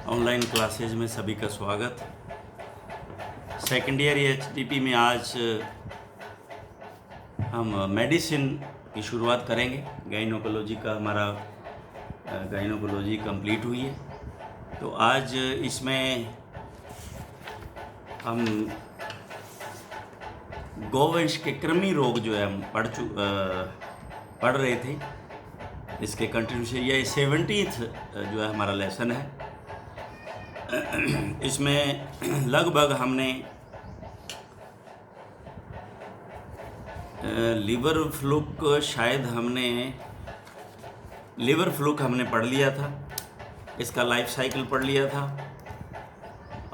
Online classes में सभी का स्वागत। सेकेंड ईयर एचटीपी में आज हम मेडिसिन की शुरुआत करेंगे। गाइनोकोलॉजी का हमारा गाइनोकोलॉजी कंप्लीट हुई है, तो आज इसमें हम गौवंश के कृमि रोग जो है हम पढ़ रहे थे, इसके कंटिन्यूशन ये 70th जो है हमारा लेसन है। इसमें लगभग हमने लीवर फ्लूक हमने पढ़ लिया था, इसका लाइफ साइकिल पढ़ लिया था।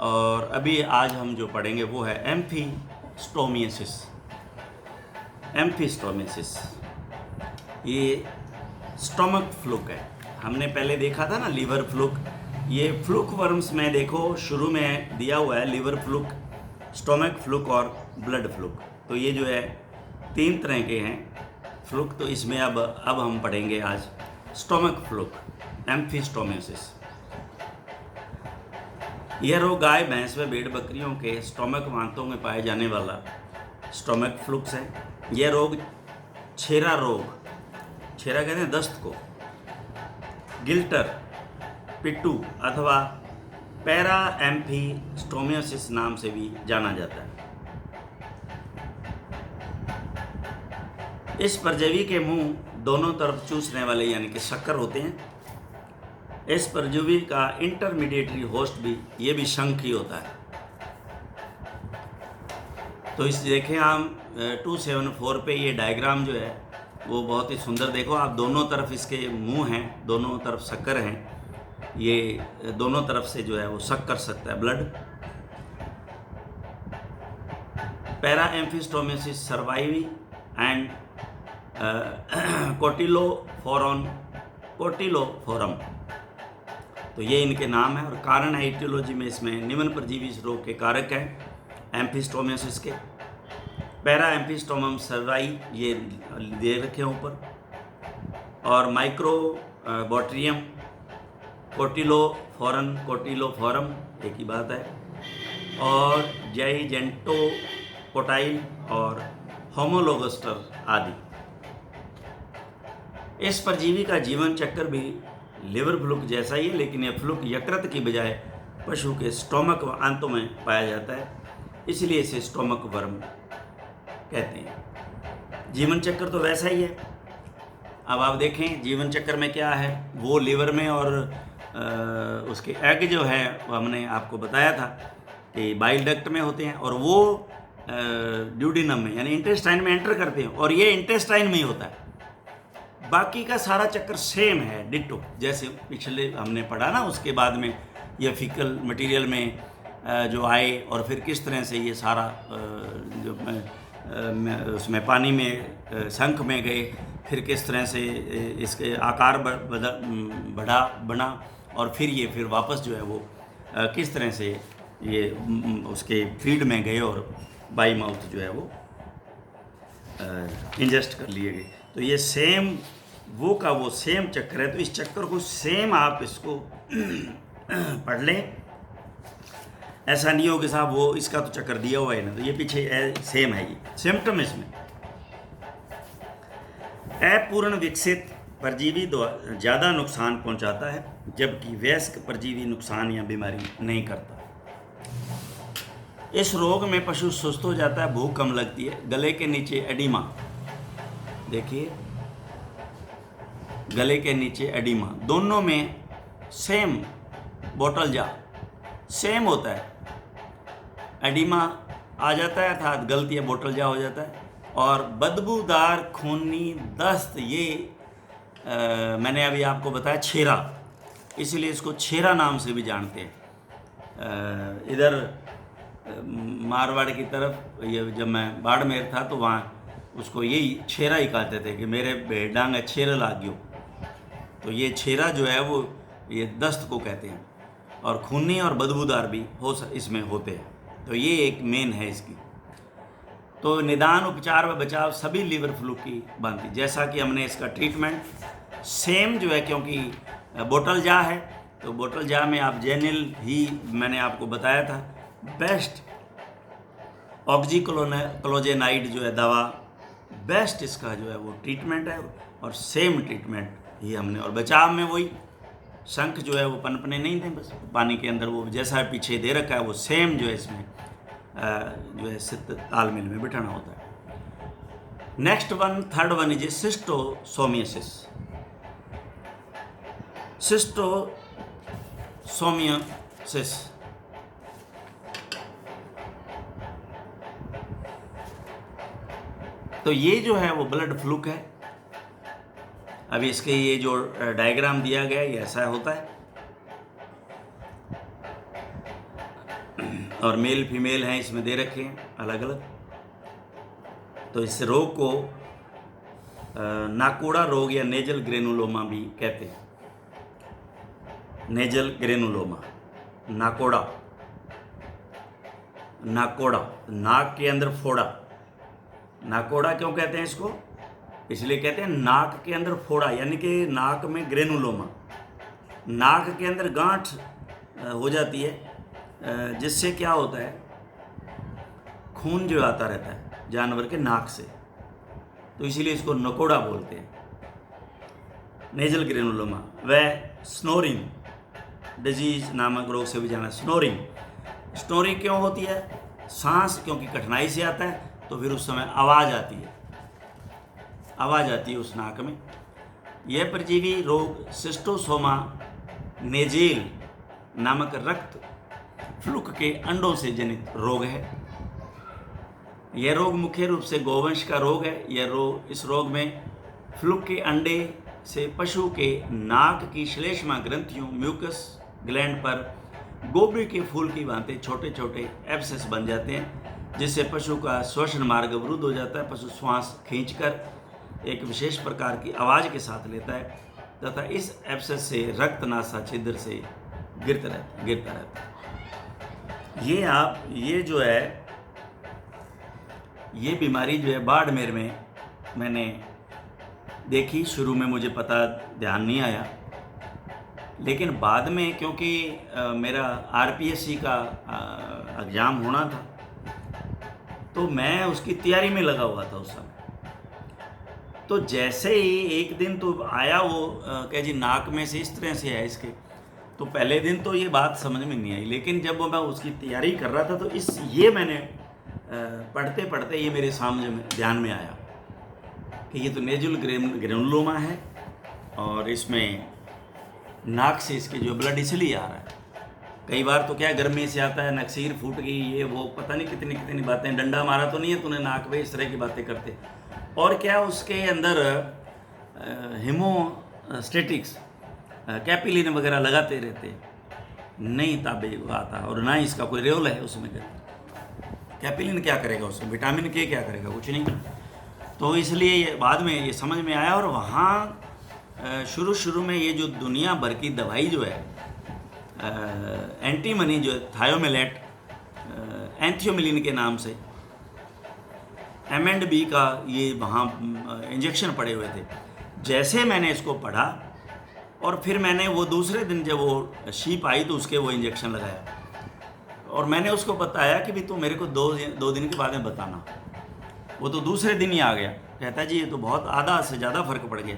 और अभी आज हम जो पढ़ेंगे वो है एम्फिस्टोमियासिस। ये स्टोमक फ्लूक है। हमने पहले देखा था ना लीवर फ्लूक। ये फ्लूक वर्म्स में देखो शुरू में दिया हुआ है लीवर फ्लूक, स्टोमक फ्लूक और ब्लड फ्लूक। तो ये जो है 3 तरह के हैं फ्लूक। तो इसमें अब हम पढ़ेंगे आज स्टोमक फ्लूक, एम्फिस्टोमियासिस। यह रोग गाय, भैंस व भेड़ बकरियों के स्टोमक वांतों में पाए जाने वाला स्टोमक फ्लूक्स है। यह रोग छेरा कहते हैं दस्त को, गिल्टर, पिट्टू अथवा पैरा एम्फिस्टोमियासिस नाम से भी जाना जाता है। इस परजीवी के मुंह दोनों तरफ चूसने वाले यानी कि शक्कर होते हैं। इस परजीवी का इंटरमीडिएटरी होस्ट भी, ये भी शंख ही होता है। तो इस देखें हम 274 पे ये डायग्राम जो है वो बहुत ही सुंदर। देखो आप, दोनों तरफ इसके मुंह हैं, दोनों तरफ शक्कर हैं। ये दोनों तरफ से जो है वो सक कर सकता है ब्लड। पैरा एम्फिस्टोमियासिस सर्वाइवी एंड कोटिलोफोरम, तो ये इनके नाम है। और कारण है एटियोलॉजी में इसमें निम्न परजीवी इस रोग के कारक हैं एम्फिस्टोमियासिस के। पैरा एम्फिस्टोमम सर्वाई ये दे रखे ऊपर, और माइक्रोबॉट्रियम, कोटिलोफोरम एक ही बात है, और जाइजेंटोकोटाइल और होमोलोगस्टर आदि। इस परजीवी का जीवन चक्र भी लिवर फ्लूक जैसा ही है, लेकिन यह फ्लूक यकृत की बजाय पशु के स्टोमक व आंतों में पाया जाता है, इसलिए इसे स्टोमक वर्म कहते हैं। जीवन चक्र तो वैसा ही है। अब आप देखें जीवन चक्र में क्या है, वो लिवर में और उसके एग जो है वो हमने आपको बताया था कि बाइल डक्ट में होते हैं, और वो ड्यूडिनम में यानी इंटेस्टाइन में एंटर करते हैं, और ये इंटेस्टाइन में ही होता है। बाकी का सारा चक्कर सेम है, डिट्टो, जैसे पिछले हमने पढ़ा ना। उसके बाद में ये फीकल मटेरियल में जो आए, और फिर किस तरह से ये सारा जो उसमें पानी में शंख में गए, फिर किस तरह से इसके आकार बना, और फिर वापस जो है वो किस तरह से ये उसके फीड में गए और बाई माउथ जो है वो इंजेस्ट कर लिए गए। तो ये सेम वो सेम चक्कर है। तो इस चक्कर को सेम आप इसको पढ़ लें। ऐसा नहीं हो कि साहब वो इसका तो चक्कर दिया हुआ है ना, तो ये पीछे सेम है। ये सिम्टम इसमें अपूर्ण विकसित परजीवी ज़्यादा नुकसान पहुंचाता है, जबकि वयस्क परजीवी नुकसान या बीमारी नहीं करता। इस रोग में पशु सुस्त हो जाता है, भूख कम लगती है। गले के नीचे एडिमा, देखिए गले के नीचे एडिमा, दोनों में सेम बोतल जा सेम होता है। एडिमा आ जाता है अर्थात गलती है, बोतल जा हो जाता है। और बदबूदार खूनी दस्त, ये मैंने अभी आपको बताया छेरा, इसलिए इसको छेरा नाम से भी जानते हैं। इधर मारवाड़ की तरफ ये जब मैं बाड़मेर था तो वहाँ उसको यही छेरा ही कहते थे कि मेरे भेड़ांग छेरा लाग्यो। तो ये छेरा जो है वो ये दस्त को कहते हैं, और खूनी और बदबूदार भी इसमें होते हैं। तो ये एक मेन है इसकी। तो निदान, उपचार व बचाव सभी लीवर फ्लू की बनती, जैसा कि हमने इसका ट्रीटमेंट सेम जो है, क्योंकि बोतल जा है तो बोतल जाम में आप जेनिल ही मैंने आपको बताया था बेस्ट, ऑक्सीक्लोजेनाइड जो है दवा बेस्ट, इसका जो है वो ट्रीटमेंट है, और सेम ट्रीटमेंट ही हमने, और बचाव में वही शंख जो है वो पनपने नहीं दें, बस पानी के अंदर वो जैसा पीछे दे रखा है वो सेम जो है इसमें जो है सिद्ध तालमेल में बिठाना होता है। Next one, third one is schistosomiasis. Schistosomiasis तो ये जो है वो ब्लड फ्लूक है। अभी इसके ये जो डायग्राम दिया गया है ये ऐसा होता है, और मेल फीमेल हैं इसमें दे रखे हैं अलग अलग। तो इस रोग को नाकोड़ा रोग या नेजल ग्रेनुलोमा भी कहते हैं। नेजल ग्रेनुलोमा, नाकोड़ा, नाक के अंदर फोड़ा। नाकोड़ा क्यों कहते हैं इसको? इसलिए कहते हैं नाक के अंदर फोड़ा, यानी कि नाक में ग्रेनुलोमा, नाक के अंदर गांठ हो जाती है, जिससे क्या होता है खून जो आता रहता है जानवर के नाक से, तो इसीलिए इसको नकोड़ा बोलते हैं, नेजल ग्रेनुलोमा। वह स्नोरिंग डिजीज नामक रोग से भी जाना। स्नोरिंग क्यों होती है? सांस क्योंकि कठिनाई से आता है, तो फिर उस समय आवाज़ आती है उस नाक में। यह परजीवी रोग सिस्टोसोमा नेजेल नामक रक्त फ्लूक के अंडों से जनित रोग है। यह रोग मुख्य रूप से गौवंश का रोग है। इस रोग में फ्लूक के अंडे से पशु के नाक की श्लेष्मा ग्रंथियों म्यूकस ग्लैंड पर गोभी के फूल की भांति छोटे छोटे एब्सेस बन जाते हैं, जिससे पशु का श्वसन मार्ग अवरुद्ध हो जाता है। पशु श्वास खींचकर एक विशेष प्रकार की आवाज़ के साथ लेता है तथा इस एब्सेस से रक्त नासा छिद्र से गिरता रहता है। ये बीमारी जो है बाड़मेर में मैंने देखी। शुरू में मुझे पता ध्यान नहीं आया, लेकिन बाद में क्योंकि मेरा आरपीएससी का एग्ज़ाम होना था, तो मैं उसकी तैयारी में लगा हुआ था उस समय। तो जैसे ही एक दिन तो आया वो कह जी नाक में से इस तरह से है इसके, तो पहले दिन तो ये बात समझ में नहीं आई, लेकिन जब मैं उसकी तैयारी कर रहा था तो ये मैंने पढ़ते पढ़ते ये मेरे सामने ध्यान में आया कि ये तो नेजुल ग्रेनुलोमा है, और इसमें नाक से इसके जो ब्लड इसलिए आ रहा है। कई बार तो क्या गर्मी से आता है, नक्सीर फूट गई, ये वो पता नहीं कितनी कितनी बातें, डंडा मारा तो नहीं है तूने नाक पे, इस तरह की बातें करते। और क्या उसके अंदर हीमोस्टेटिक्स कैपिलिन वगैरह लगाते रहते, नहीं ताबे आता, और ना इसका कोई रोल है उसमें। कैपिलिन क्या करेगा उसमें, विटामिन के क्या करेगा, कुछ नहीं। तो इसलिए ये बाद में ये समझ में आया। और वहाँ शुरू में ये जो दुनिया भर की दवाई जो है एंटीमनी जो है थायोमेलेट एंथियोमिलिन के नाम से M&B का ये वहाँ इंजेक्शन पड़े हुए थे। जैसे मैंने इसको पढ़ा और फिर मैंने वो दूसरे दिन जब वो शीप आई तो उसके वो इंजेक्शन लगाया, और मैंने उसको बताया कि भी तो मेरे को दो दिन के बाद में बताना। वो तो दूसरे दिन ही आ गया, कहता जी ये तो बहुत आधा से ज़्यादा फर्क पड़ गया।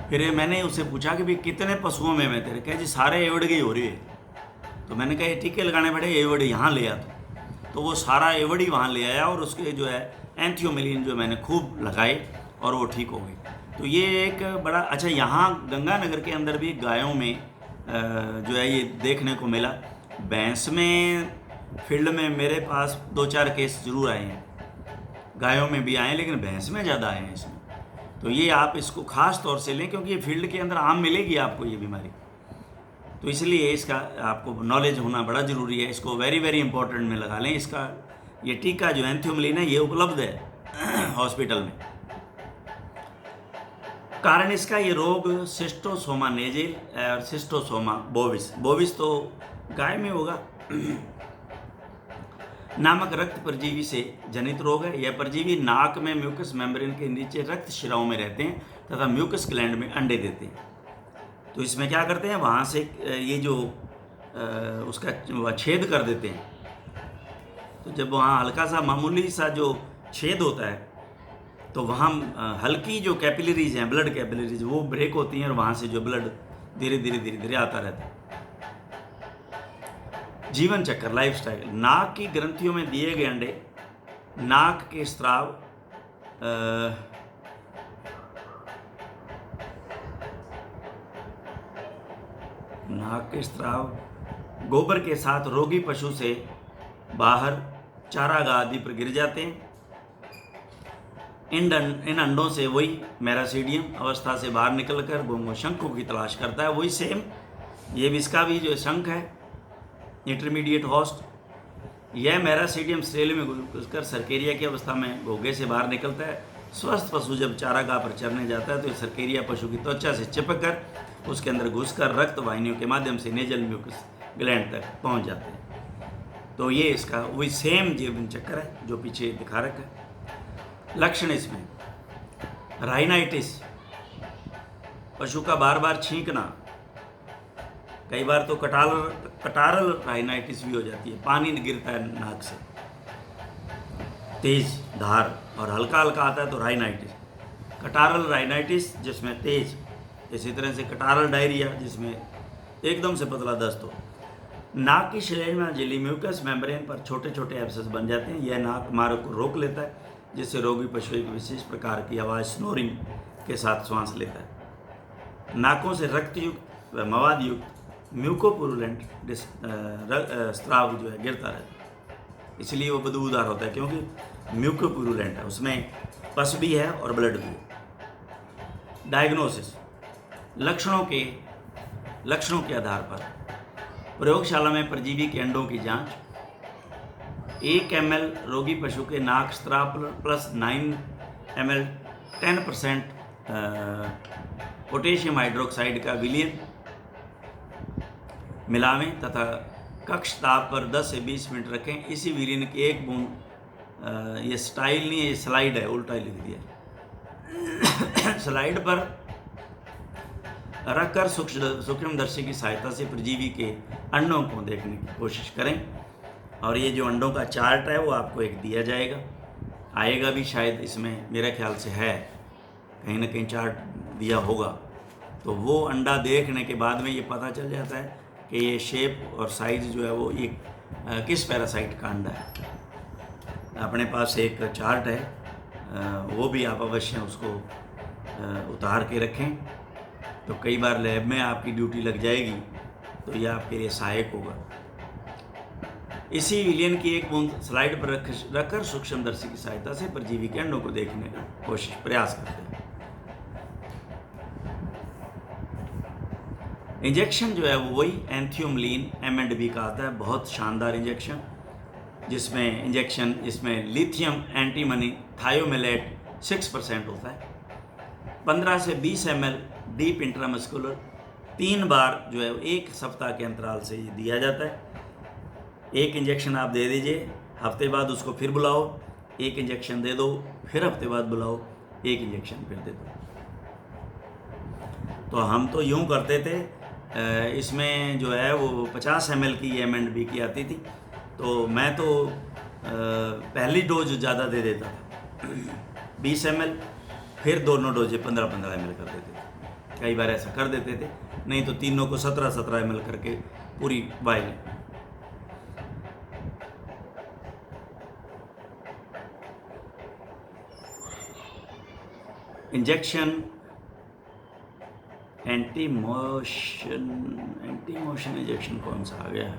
फिर मैंने उससे पूछा कि भाई कितने पशुओं में मैं तेरे, कहे जी सारे एवड़ गई हो रही है। तो मैंने कहा टीके लगाने पड़े, एवड़ यहाँ ले आ। तो वो सारा एवड़ ही वहाँ ले आया, और उसके जो है एंथियोमिलिन जो मैंने खूब लगाए और वो ठीक हो गई। तो ये एक बड़ा अच्छा, यहाँ गंगानगर के अंदर भी गायों में जो है ये देखने को मिला। भैंस में फील्ड में मेरे पास 2-4 केस जरूर आए हैं, गायों में भी आए, लेकिन भैंस में ज़्यादा आए हैं इसमें। तो ये आप इसको ख़ास तौर से लें, क्योंकि ये फील्ड के अंदर आम मिलेगी आपको ये बीमारी, तो इसलिए इसका आपको नॉलेज होना बड़ा ज़रूरी है। इसको वेरी वेरी इंपॉर्टेंट में लगा लें। इसका ये टीका जो एंथियोमिलिन है ये उपलब्ध है हॉस्पिटल में। कारण इसका ये रोग सिस्टोसोमा नेजेल और सिस्टोसोमा बोविस तो गाय में होगा नामक रक्त परजीवी से जनित रोग है। यह परजीवी नाक में म्यूकस मेम्ब्रेन के नीचे रक्त शिराओं में रहते हैं तथा म्यूकस ग्लैंड में अंडे देते हैं। तो इसमें क्या करते हैं, वहाँ से ये जो उसका छेद कर देते हैं। तो जब वहाँ हल्का सा मामूली सा जो छेद होता है तो वहाँ हल्की जो कैपिलरीज हैं, ब्लड कैपिलरीज, वो ब्रेक होती हैं और वहाँ से जो ब्लड धीरे धीरे आता रहता है। जीवन चक्र, लाइफस्टाइल। नाक की ग्रंथियों में दिए गए अंडे नाक के स्राव गोबर के साथ रोगी पशु से बाहर चारागाह आदि पर गिर जाते हैं। इन अंडों से वही मेरासीडियम अवस्था से बाहर निकलकर वो शंखों की तलाश करता है। वही सेम ये भी, इसका भी जो शंख है, इंटरमीडिएट होस्ट, यह मेरासीडियम स्टेल में घुसकर सर्केरिया की अवस्था में घोंघे से बाहर निकलता है। स्वस्थ पशु जब चारागाह पर चरने जाता है तो सर्केरिया पशु की त्वचा से चिपक कर उसके अंदर घुसकर रक्त वाहिनियों के माध्यम से नेजल म्यूकस ग्लैंड तक पहुंच जाते हैं। तो ये इसका वही सेम जीवन चक्र है जो पीछे दिखा रखा है। लक्षण इसमें राइनाइटिस, पशु का बार बार छींकना, कई बार तो कटारल राइनाइटिस भी हो जाती है, पानी गिरता है नाक से, तेज धार, और हल्का हल्का आता है तो राइनाइटिस। कटारल राइनाइटिस जिसमें तेज, इसी तरह से कटारल डायरिया जिसमें एकदम से पतला दस्त हो। नाक की श्लेष्मा में झिल्ली म्यूकस मेम्ब्रेन पर छोटे छोटे एब्सेस बन जाते हैं। यह नाक मार्ग को रोक लेता है जिससे रोगी पशु एक विशेष प्रकार की आवाज़ स्नोरिंग के साथ श्वास लेता है। नाकों से रक्तयुक्त व मवाद युक्त म्यूकोपुरुलेंट स्राव जो है गिरता रहता है, इसलिए वो बदबूदार होता है क्योंकि म्यूकोपुरुलेंट है, उसमें पस भी है और ब्लड भी है। डायग्नोसिस, लक्षणों के आधार पर प्रयोगशाला में परजीवी के अंडों की जांच। 1 ml रोगी पशु के नाक स्राव प्लस 9 ml 10% पोटेशियम हाइड्रोक्साइड का विलयन मिलावें तथा कक्ष ताप पर 10 से 20 मिनट रखें। इसी विलयन की 1 बूंद, ये स्टाइल नहीं है, ये स्लाइड है, उल्टा लिख दिया स्लाइड पर रखकर सूक्ष्मदर्शी की सहायता से परजीवी के अंडों को देखने की कोशिश करें। और ये जो अंडों का चार्ट है वो आपको एक दिया जाएगा, आएगा भी शायद, इसमें मेरे ख्याल से है, कहीं ना कहीं चार्ट दिया होगा। तो वो अंडा देखने के बाद में ये पता चल जाता है कि ये शेप और साइज़ जो है वो ये किस पैरासाइट का अंडा है। अपने पास एक चार्ट है, वो भी आप अवश्य उसको उतार के रखें, तो कई बार लैब में आपकी ड्यूटी लग जाएगी तो यह आपके लिए सहायक होगा। इसी विलयन की 1 बूंद स्लाइड पर रखकर सूक्ष्मदर्शी की सहायता से परजीवी के अंडों को देखने का प्रयास करते हैं। इंजेक्शन जो है वो वही एंथियोमलिन M&B का आता है, बहुत शानदार इंजेक्शन, इसमें लिथियम एंटीमनी थायोमेलेट 6% होता है। 15 से 20 ml डीप इंट्रामस्कुलर 3 बार जो है 1 सप्ताह के अंतराल से ये दिया जाता है। 1 इंजेक्शन आप दे दीजिए, हफ्ते बाद उसको फिर बुलाओ, 1 इंजेक्शन दे दो, फिर हफ्ते बाद बुलाओ, 1 इंजेक्शन फिर दे दो। तो हम तो यूँ करते थे, इसमें जो है वो 50 ml की M&B की आती थी, तो मैं तो पहली डोज ज़्यादा दे देता था 20 ml, फिर दोनों डोजें 15-15 ml कर देते थे। कई बार ऐसा कर देते थे, नहीं तो तीनों को 17-17 ml करके पूरी while. Injection anti motion injection कौन सा आ गया है?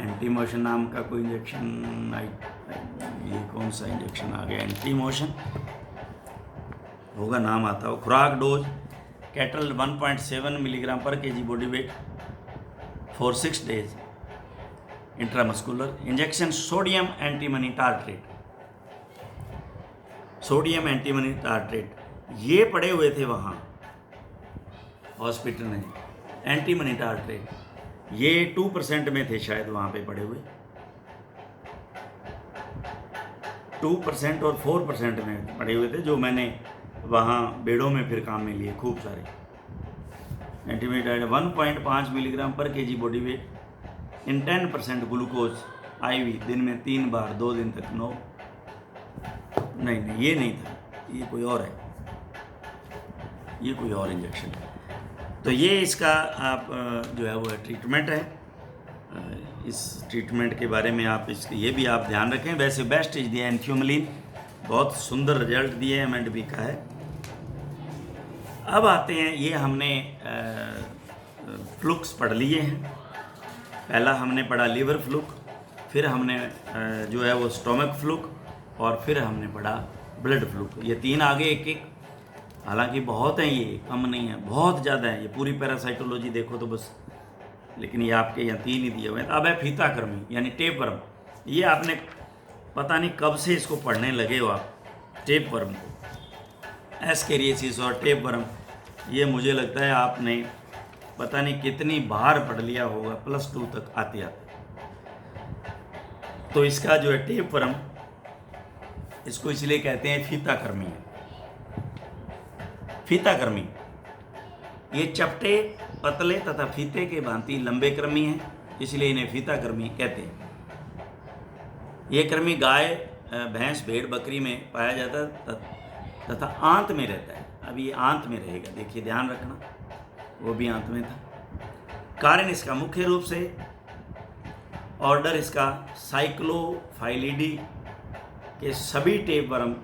एंटी मोशन नाम का कोई इंजेक्शन, ये कौन सा इंजेक्शन आ गया? एंटी मोशन होगा, नाम आता हो। खुराक डोज कैटल 1.7 मिलीग्राम पर kg body weight for 6 days intramuscular. Injection sodium antimony tartrate, ये पड़े हुए थे वहाँ हॉस्पिटल में, एंटीमनी टार्ट्रेट, ये 2% में थे शायद वहाँ पे पड़े हुए, 2% और 4% में पड़े हुए थे, जो मैंने वहाँ बेड़ों में फिर काम में लिए खूब सारे। एंटीमीडिएट 1.5 मिलीग्राम पर केजी बॉडी वेट इन 10% ग्लूकोज IV दिन में 3 बार 2 दिन तक। नो नहीं ये नहीं था, ये कोई और है, ये कोई और इंजेक्शन है। तो ये इसका आप जो है वो ट्रीटमेंट है। इस ट्रीटमेंट के बारे में आप इसके ये भी आप ध्यान रखें। वैसे बेस्ट चीज़ दिया एंथियोमलिन, बहुत सुंदर रिजल्ट दिए M&B का है। अब आते हैं, ये हमने फ्लूक्स पढ़ लिए हैं। पहला हमने पढ़ा लीवर फ्लूक, फिर हमने जो है वो स्टोमक फ्लूक, और फिर हमने पढ़ा ब्लड फ्लूक। ये 3 आगे एक एक, हालांकि बहुत हैं, ये कम नहीं है, बहुत ज़्यादा है। ये पूरी पैरासाइटोलॉजी देखो तो बस, लेकिन ये आपके यहाँ 3 ही दिए हुए हैं। अब है फीताकृमि यानी टेपवर्म। ये आपने पता नहीं कब से इसको पढ़ने लगे हो आप, टेपवर्म को। एस्केरियासिस और टेपवर्म, ये मुझे लगता है आपने पता नहीं कितनी बार पढ़ लिया होगा +2 तक आते आते। तो इसका जो है टेपवर्म, इसको इसलिए कहते हैं फीताकृमि। फीताकृमि ये चपटे, पतले तथा फीते के भांति लंबे कृमि हैं, इसलिए इन्हें फीताकृमि कहते हैं। ये कृमि गाय, भैंस, भेड़, बकरी में पाया जाता तथा आंत में रहता है। अब ये आंत में रहेगा, देखिए ध्यान रखना, वो भी आंत में था। कारण इसका मुख्य रूप से, ऑर्डर इसका साइक्लोफाइलिडी के सभी टेपवर्म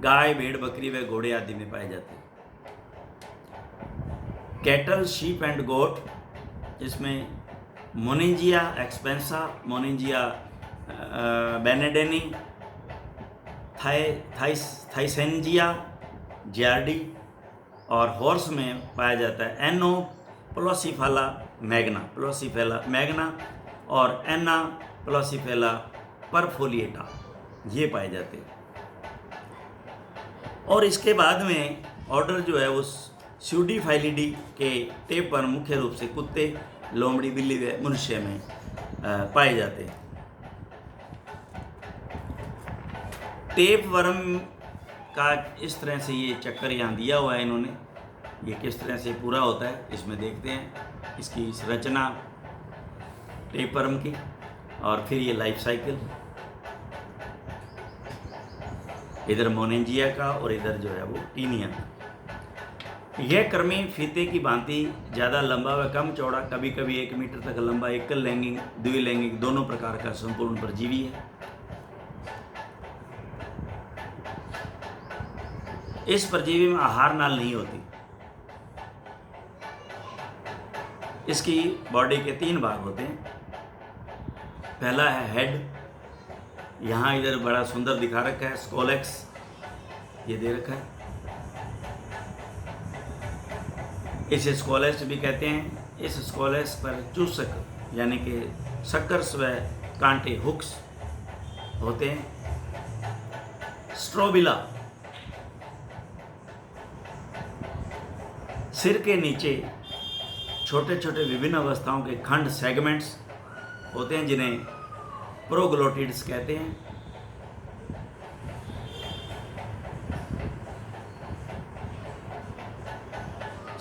गाय, भेड़, बकरी व घोड़े आदि में पाए जाते हैं। कैटल, शीप एंड गोट, इसमें मोनिंजिया एक्सपेंसा, मोनिंजिया बेनेडेनी, थाइसेंजिया जियार्डी, और हॉर्स में पाया जाता है एनो प्लोसीफेला मैग्ना और एना प्लोसीफेला परफोलिएटा, ये पाए जाते हैं। और इसके बाद में ऑर्डर जो है वो स्यूडीफाइलिडी के टेपवर्म मुख्य रूप से कुत्ते, लोमड़ी, बिल्ली व मनुष्य में पाए जाते हैं। टेपवर्म का इस तरह से ये चक्कर यहाँ दिया हुआ है इन्होंने, ये किस तरह से पूरा होता है इसमें देखते हैं, इसकी रचना टेपवर्म की, और फिर ये लाइफ साइकिल, इधर मोनेंजिया का और इधर जो है वो टीनिया। यह कृमि फीते की भांति ज़्यादा लंबा व कम चौड़ा, कभी कभी 1 मीटर तक लंबा, एकल लैंगिक, द्विलैंगिक दोनों प्रकार का संपूर्ण परजीवी है। इस परजीवी में आहार नाल नहीं होती। इसकी बॉडी के 3 भाग होते हैं। पहला है हेड, यहाँ इधर बड़ा सुंदर दिखा रखा है, स्कोलेक्स ये दे रखा है, इसे स्कोलेक्स भी कहते हैं। इस स्कोलेक्स पर चूसक यानी कि सक्कर्स व कांटे, हुक्स होते हैं। स्ट्रोबिला, सिर के नीचे छोटे छोटे विभिन्न अवस्थाओं के खंड, सेगमेंट्स होते हैं, जिन्हें प्रोग्लोटिड्स कहते हैं।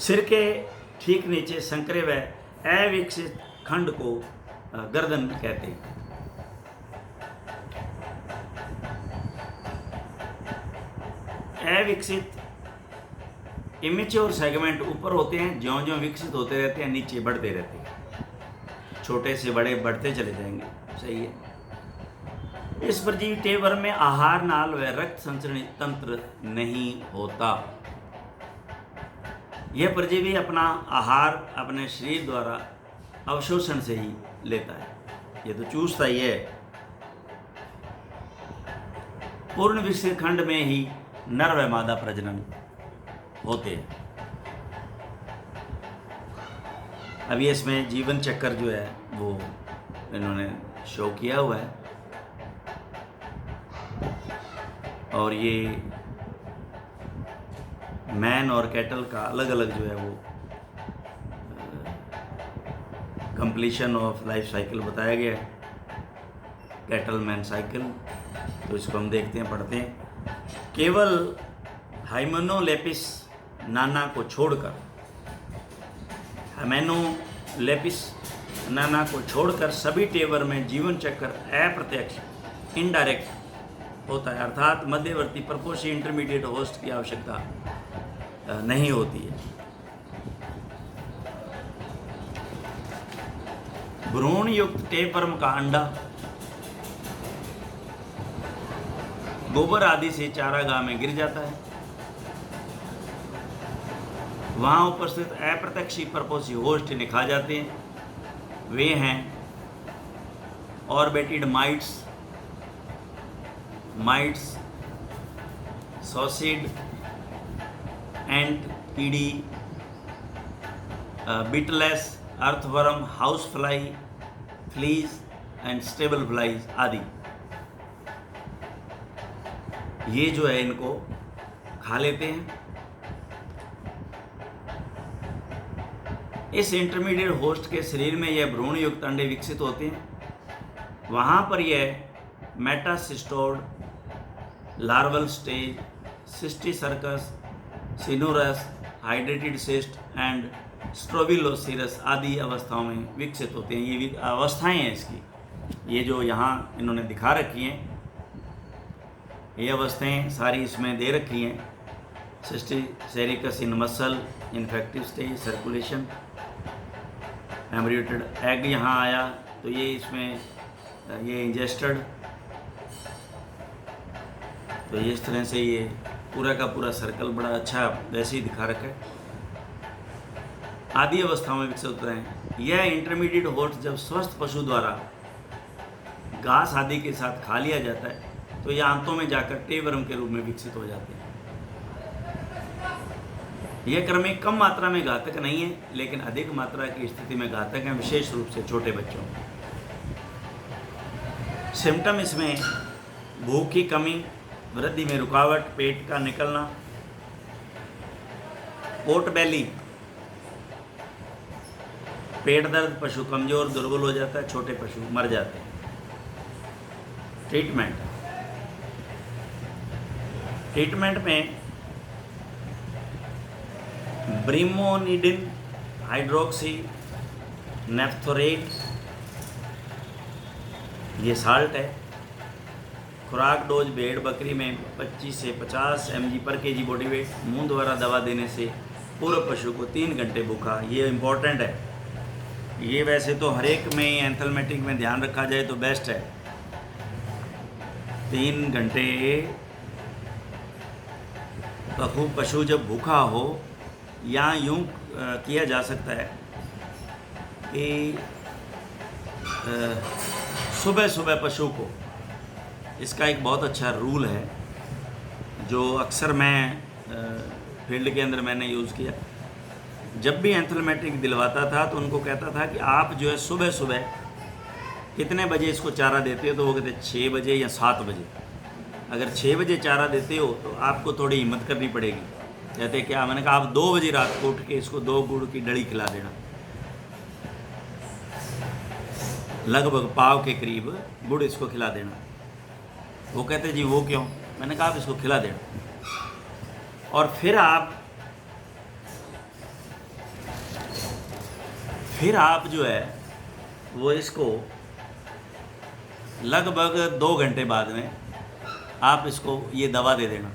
सिर के ठीक नीचे संकरे व अविकसित खंड को गर्दन कहते हैं। अविकसित इमेच्योर सेगमेंट ऊपर होते हैं, ज्यों-ज्यों विकसित होते रहते हैं नीचे बढ़ते रहते हैं, छोटे से बड़े बढ़ते चले जाएंगे। सही है। इस परजीवी टेपवर्म में आहार नाल व रक्त संचरण तंत्र नहीं होता। यह परजीवी अपना आहार अपने शरीर द्वारा अवशोषण से ही लेता है, ये तो चूसता ही है। पूर्ण विकसित खंड में ही नर व मादा प्रजनन होते हैं। अभी इसमें जीवन चक्कर जो है वो इन्होंने शो किया हुआ है, और ये मैन और कैटल का अलग अलग जो है वो कंप्लीशन ऑफ लाइफ साइकिल बताया गया है, कैटल मैन साइकिल। तो इसको हम देखते हैं, पढ़ते हैं। केवल हाइमेनोलेपिस नाना को छोड़कर अमीनो लेपिस नाना को छोड़कर सभी टेबर में जीवन चक्र अप्रत्यक्ष इनडायरेक्ट होता है, अर्थात मध्यवर्ती प्रपोशी इंटरमीडिएट होस्ट की आवश्यकता नहीं होती है। भ्रूण युक्त टेपवर्म का अंडा गोबर आदि से चारागाह में गिर जाता है। वहां उपस्थित अप्रत्यक्षी प्रपोशी होस्ट इन्हें खा जाते हैं। वे हैं ऑर्बिटेड माइट्स, सॉसिड, एंट, कीड़ी, Beatles, earthworm, house fly, fleas and stable flies आदि। ये जो है इनको खा लेते हैं। इस इंटरमीडिएट होस्ट के शरीर में यह भ्रूण युक्त अंडे विकसित होते हैं। वहाँ पर यह metacestode, larval stage, cysticercus, coenurus, hydrated cyst and strobilocercus आदि अवस्थाओं में विकसित होते हैं। ये अवस्थाएं हैं इसकी, ये जो यहाँ इन्होंने दिखा रखी हैं, ये अवस्थाएं सारी इसमें दे रखी हैं। Cysticercus in muscle, infective stage, circulation, embryonated egg यहाँ आया तो ये इसमें ये इंजेस्टेड, तो इस तरह से ये पूरा का पूरा सर्कल बड़ा अच्छा वैसे ही दिखा रखा है। आदि अवस्थाओं में विकसित होते हैं। यह इंटरमीडिएट होस्ट जब स्वस्थ पशु द्वारा घास आदि के साथ खा लिया जाता है तो यह आंतों में जाकर टेपवर्म के रूप में विकसित हो जाते हैं। यह क्रमिक कम मात्रा में घातक नहीं है, लेकिन अधिक मात्रा की स्थिति में घातक है, विशेष रूप से छोटे बच्चों। सिम्टम इसमें भूख की कमी, वृद्धि में रुकावट, पेट का निकलना, पोट बेली, पेट दर्द, पशु कमजोर दुर्बल हो जाता है, छोटे पशु मर जाते हैं। ट्रीटमेंट में ब्रीमोनिडिन, हाइड्रोक्सी, नेफ्थोरेट, ये साल्ट है। खुराक डोज भेड़ बकरी में 25 से 50 mg पर kg बॉडी वेट। मुंह द्वारा दवा देने से पूरे पशु को 3 घंटे भूखा, ये इम्पोर्टेंट है। ये वैसे तो हर एक में एंथलमेटिक में ध्यान रखा जाए तो बेस्ट है। 3 घंटे पशु जब भूखा हो, या यूँ किया जा सकता है कि सुबह सुबह पशु को, इसका एक बहुत अच्छा रूल है जो अक्सर मैं फील्ड के अंदर मैंने यूज़ किया। जब भी एंथलमेटिक दिलवाता था तो उनको कहता था कि आप जो है सुबह सुबह कितने बजे इसको चारा देते हो, तो वो कहते 6 बजे या 7 बजे। अगर 6 बजे चारा देते हो तो आपको थोड़ी हिम्मत करनी पड़ेगी। कहते क्या, मैंने कहा आप 2 बजे रात को उठ के इसको 2 गुड़ की डली खिला देना, लगभग पाव के करीब गुड़ इसको खिला देना। वो कहते जी वो क्यों? मैंने कहा आप इसको खिला देना और फिर आप जो है वो इसको लगभग 2 घंटे बाद में आप इसको ये दवा दे देना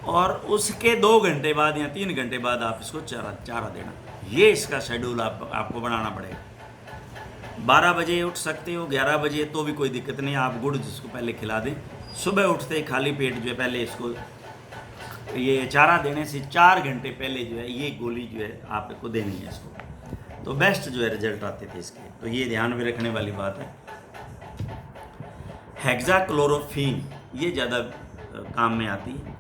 और उसके 2 घंटे बाद या 3 घंटे बाद आप इसको चारा देना। ये इसका शेड्यूल आपको बनाना पड़ेगा। 12 बजे उठ सकते हो, 11 बजे तो भी कोई दिक्कत नहीं, आप गुड़ जिसको पहले खिला दें। सुबह उठते खाली पेट जो है पहले इसको ये चारा देने से 4 घंटे पहले जो है ये गोली जो है आपको देनी है इसको, तो बेस्ट जो है रिजल्ट आते थे इसके। तो ये ध्यान में रखने वाली बात है। हेक्साक्लोरोफीन ये ज़्यादा काम में आती है।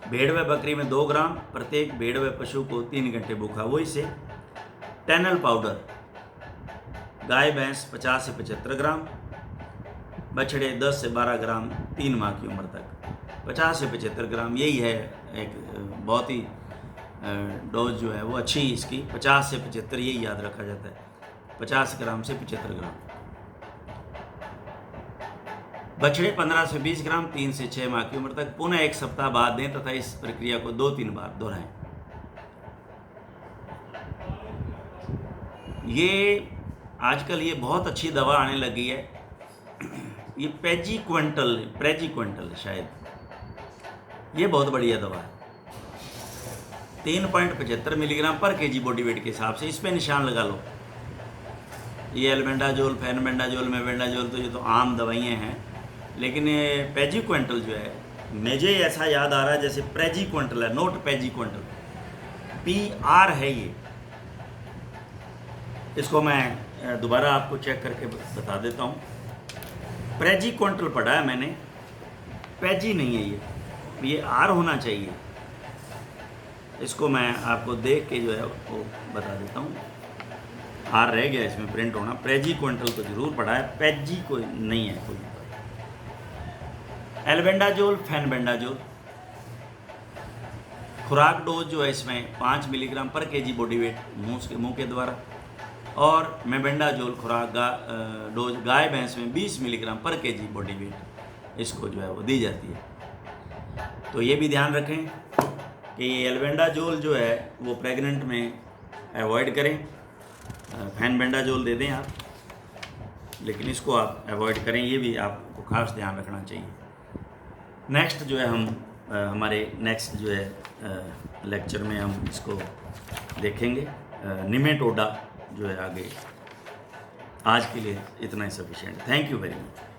भेड़ व बकरी में 2 ग्राम, प्रत्येक भेड़ व पशु को 3 घंटे भूखा। वही से टैनल पाउडर, गाय भैंस 50 से 75 ग्राम, बछड़े 10 से 12 ग्राम 3 माह की उम्र तक। 50 से 75 ग्राम यही है एक बहुत ही डोज जो है वो अच्छी इसकी। 50 से 75 यही याद रखा जाता है, 50 ग्राम से 75 ग्राम। बछड़े 15 से 20 ग्राम 3 से 6 माह की उम्र तक। पुनः 1 सप्ताह बाद दें तथा इस प्रक्रिया को 2-3 बार दोहराएं। ये आजकल ये बहुत अच्छी दवा आने लगी है, ये प्रेजी क्विंटल शायद, ये बहुत बढ़िया दवा है। 3.75 मिलीग्राम पर केजी बॉडी वेट के हिसाब से, इस पर निशान लगा लो। ये एल्बेंडाजोल, फेनबेंडाजोल, मेबेंडाजोल तो ये तो आम दवाइयाँ हैं, लेकिन ये पेजी क्विंटल जो है, मुझे ऐसा याद आ रहा है जैसे प्रेजी क्विंटल है, नोट पेजी क्विंटल, PR है ये। इसको मैं दोबारा आपको चेक करके बता देता हूँ। प्रेजी क्विंटल पढ़ा है मैंने, पेजी नहीं है ये R होना चाहिए। इसको मैं आपको देख के जो है वो बता देता हूँ। R रह गया इसमें प्रिंट होना। प्रेजी क्विंटल तो जरूर पढ़ा है, पेजी कोई नहीं है कोई। एल्बेंडाजोल, फेनबेंडाजोल, खुराक डोज जो है इसमें 5 मिलीग्राम पर केजी बॉडी वेट मुंह के द्वारा, और मेबेंडाजोल खुराक डोज गाय भैंस में 20 मिलीग्राम पर केजी बॉडी वेट इसको जो है वो दी जाती है। तो ये भी ध्यान रखें कि एल्बेंडाजोल जो है वो प्रेग्नेंट में अवॉइड करें। फेनबेंडाजोल दे दें आप, लेकिन इसको आप अवॉइड करें, ये भी आपको खास ध्यान रखना चाहिए। नेक्स्ट जो है हम हमारे नेक्स्ट जो है लेक्चर में हम इसको देखेंगे, निमेटोडा जो है आगे। आज के लिए इतना ही sufficient. Thank you very much.